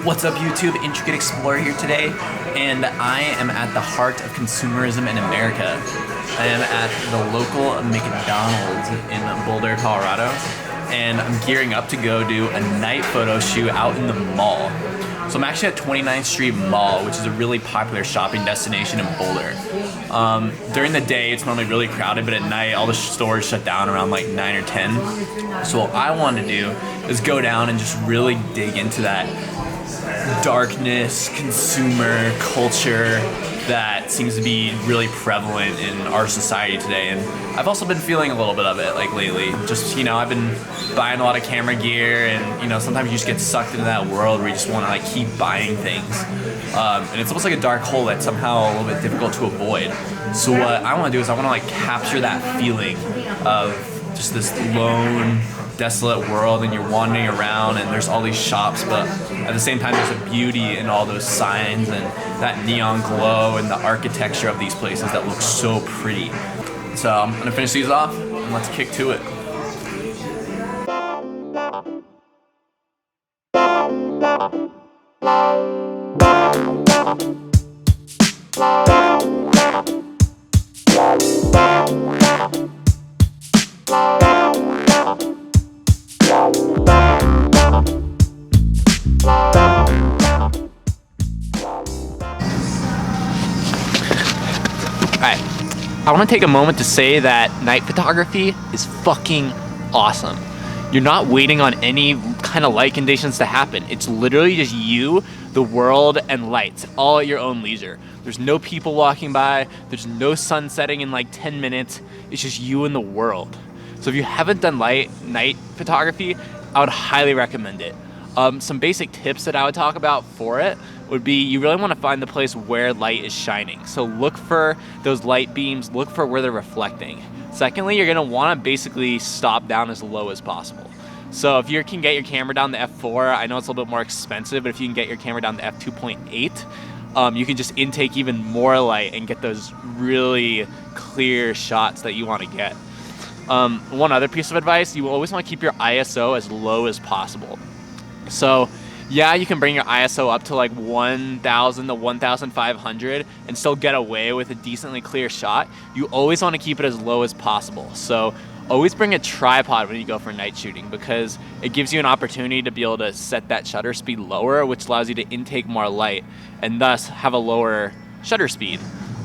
What's up YouTube, Intricate Explorer here today, and I am at the heart of consumerism in America. I am at the local McDonald's in Boulder, Colorado, and I'm gearing up to go do a night photo shoot out in the mall. So I'm actually at 29th Street Mall, which is a really popular shopping destination in Boulder. During the day, it's normally really crowded, but at night, all the stores shut down around like 9 or 10. So what I want to do is go down and just really dig into that darkness, consumer culture that seems to be really prevalent in our society today. And I've also been feeling a little bit of it like lately. Just, I've been buying a lot of camera gear, and sometimes you just get sucked into that world where you just want to like keep buying things. And it's almost like a dark hole that's somehow a little bit difficult to avoid. So what I want to do is I want to like capture that feeling of just this lone, desolate world, and you're wandering around and there's all these shops, but at the same time there's a beauty in all those signs and that neon glow and the architecture of these places that look so pretty. So I'm gonna finish these off and let's kick to it. Alright, I want to take a moment to say that night photography is fucking awesome. You're not waiting on any kind of light conditions to happen. It's literally just you, the world, and lights, all at your own leisure. There's no people walking by, there's no sun setting in like 10 minutes, it's just you and the world. So if you haven't done night photography, I would highly recommend it. Some basic tips that I would talk about for it would be you really want to find the place where light is shining. So look for those light beams, look for where they're reflecting. Secondly, you're going to want to basically stop down as low as possible. So if you can get your camera down to f4, I know it's a little bit more expensive, but if you can get your camera down to f2.8, you can just intake even more light and get those really clear shots that you want to get. One other piece of advice, you always want to keep your ISO as low as possible. So yeah, you can bring your ISO up to like 1000 to 1500 and still get away with a decently clear shot. You always want to keep it as low as possible. So always bring a tripod when you go for night shooting, because it gives you an opportunity to be able to set that shutter speed lower, which allows you to intake more light and thus have a lower shutter speed,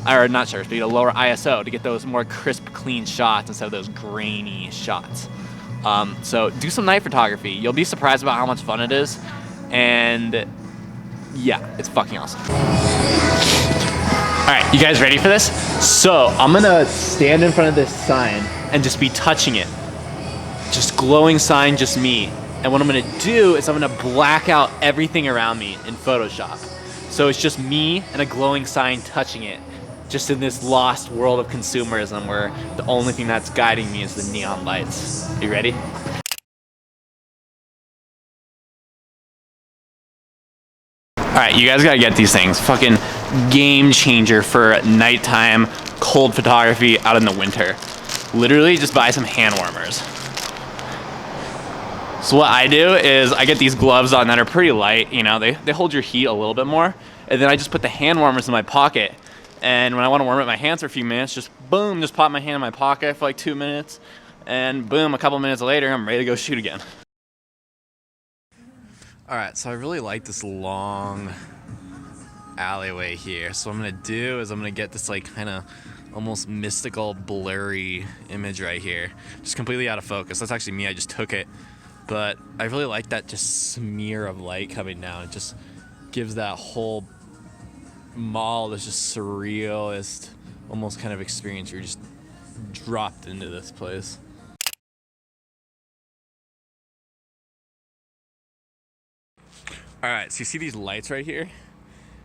or not shutter speed, a lower ISO to get those more crisp, clean shots instead of those grainy shots. So do some night photography. You'll be surprised about how much fun it is. And yeah, it's fucking awesome. All right, you guys ready for this? So I'm gonna stand in front of this sign and just be touching it. Just glowing sign, just me. And what I'm gonna do is I'm gonna black out everything around me in Photoshop. So it's just me and a glowing sign touching it, just in this lost world of consumerism where the only thing that's guiding me is the neon lights. You ready? Alright, you guys gotta get these things. Fucking game changer for nighttime cold photography out in the winter. Literally just buy some hand warmers. So what I do is I get these gloves on that are pretty light, they hold your heat a little bit more, and then I just put the hand warmers in my pocket, and when I want to warm up my hands for a few minutes, just boom, just pop my hand in my pocket for like 2 minutes, and boom, a couple minutes later, I'm ready to go shoot again. Alright, so I really like this long alleyway here. So what I'm going to do is I'm going to get this like kind of almost mystical, blurry image right here. Just completely out of focus. That's actually me, I just took it. But I really like that just smear of light coming down. It just gives that whole mall this just surrealist, almost kind of experience. You're just dropped into this place. Alright, so you see these lights right here?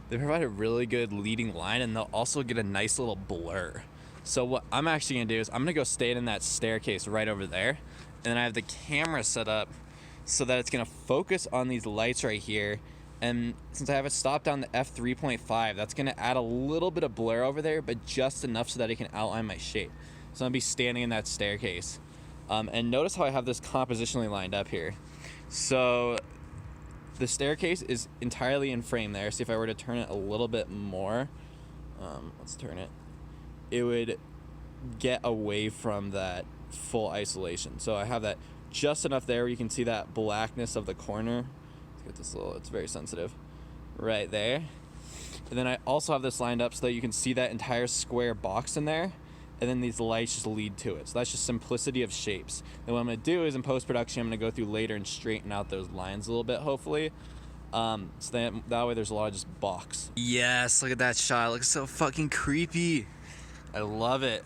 They provide a really good leading line, and they'll also get a nice little blur. So what I'm actually going to do is I'm going to go stand in that staircase right over there, and then I have the camera set up so that it's going to focus on these lights right here. And since I have it stopped down to f3.5, that's going to add a little bit of blur over there, but just enough so that it can outline my shape. So I'm going to be standing in that staircase. And notice how I have this compositionally lined up here. So the staircase is entirely in frame there. See if I were to turn it a little bit more. Let's turn it. It would get away from that full isolation. So I have that just enough there where you can see that blackness of the corner. Let's get this little, it's very sensitive. Right there. And then I also have this lined up so that you can see that entire square box in there. And then these lights just lead to it. So that's just simplicity of shapes. And what I'm gonna do is in post-production, I'm gonna go through later and straighten out those lines a little bit, hopefully. So that way there's a lot of just box. Yes, look at that shot. It looks so fucking creepy. I love it.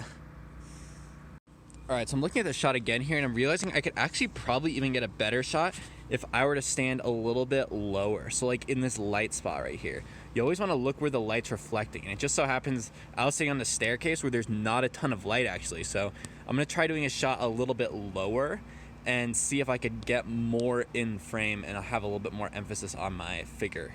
All right, so I'm looking at the shot again here, and I'm realizing I could actually probably even get a better shot if I were to stand a little bit lower. So like in this light spot right here. You always want to look where the light's reflecting, and it just so happens I was sitting on the staircase where there's not a ton of light actually. So I'm gonna try doing a shot a little bit lower and see if I could get more in frame, and I'll have a little bit more emphasis on my figure.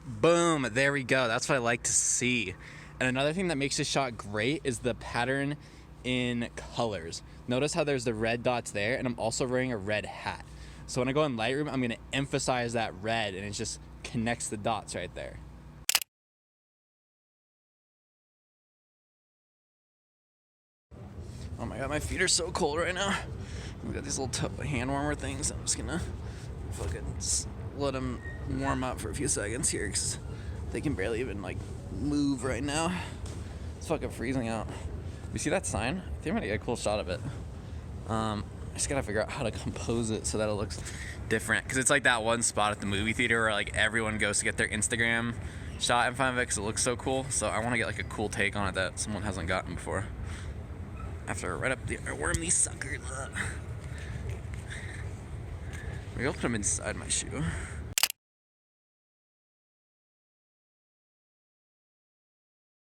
Boom, there we go. That's what I like to see. And another thing that makes this shot great is the pattern in colors. Notice how there's the red dots there, and I'm also wearing a red hat. So when I go in Lightroom, I'm gonna emphasize that red, and it just connects the dots right there. Oh my god, my feet are so cold right now. We got these little hand warmer things. I'm just gonna fucking let them warm up for a few seconds here, because they can barely even like move right now. It's fucking freezing out. You see that sign? I think I'm gonna get a cool shot of it. I just gotta figure out how to compose it so that it looks different. Cause it's like that one spot at the movie theater where like everyone goes to get their Instagram shot in front of it because it looks so cool. So I wanna get like a cool take on it that someone hasn't gotten before. After right up the worm these suckers up. Maybe I'll put them inside my shoe.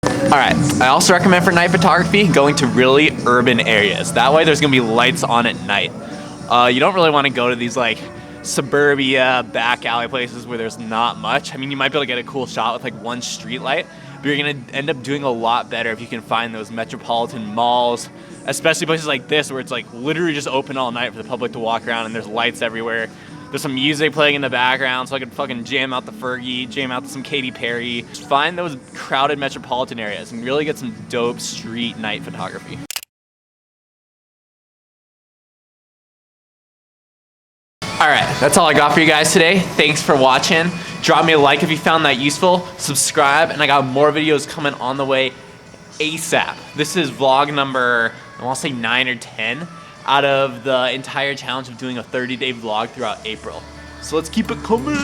Alright, I also recommend for night photography going to really urban areas. That way there's going to be lights on at night. You don't really want to go to these like suburbia, back alley places where there's not much. I mean, you might be able to get a cool shot with like one street light, but you're going to end up doing a lot better if you can find those metropolitan malls, especially places like this where it's like literally just open all night for the public to walk around and there's lights everywhere. There's some music playing in the background, so I could fucking jam out the Fergie, jam out some Katy Perry. Just find those crowded metropolitan areas and really get some dope street night photography. Alright, that's all I got for you guys today. Thanks for watching. Drop me a like if you found that useful. Subscribe, and I got more videos coming on the way ASAP. This is vlog number, I want to say 9 or 10. Out of the entire challenge of doing a 30-day vlog throughout April. So let's keep it coming.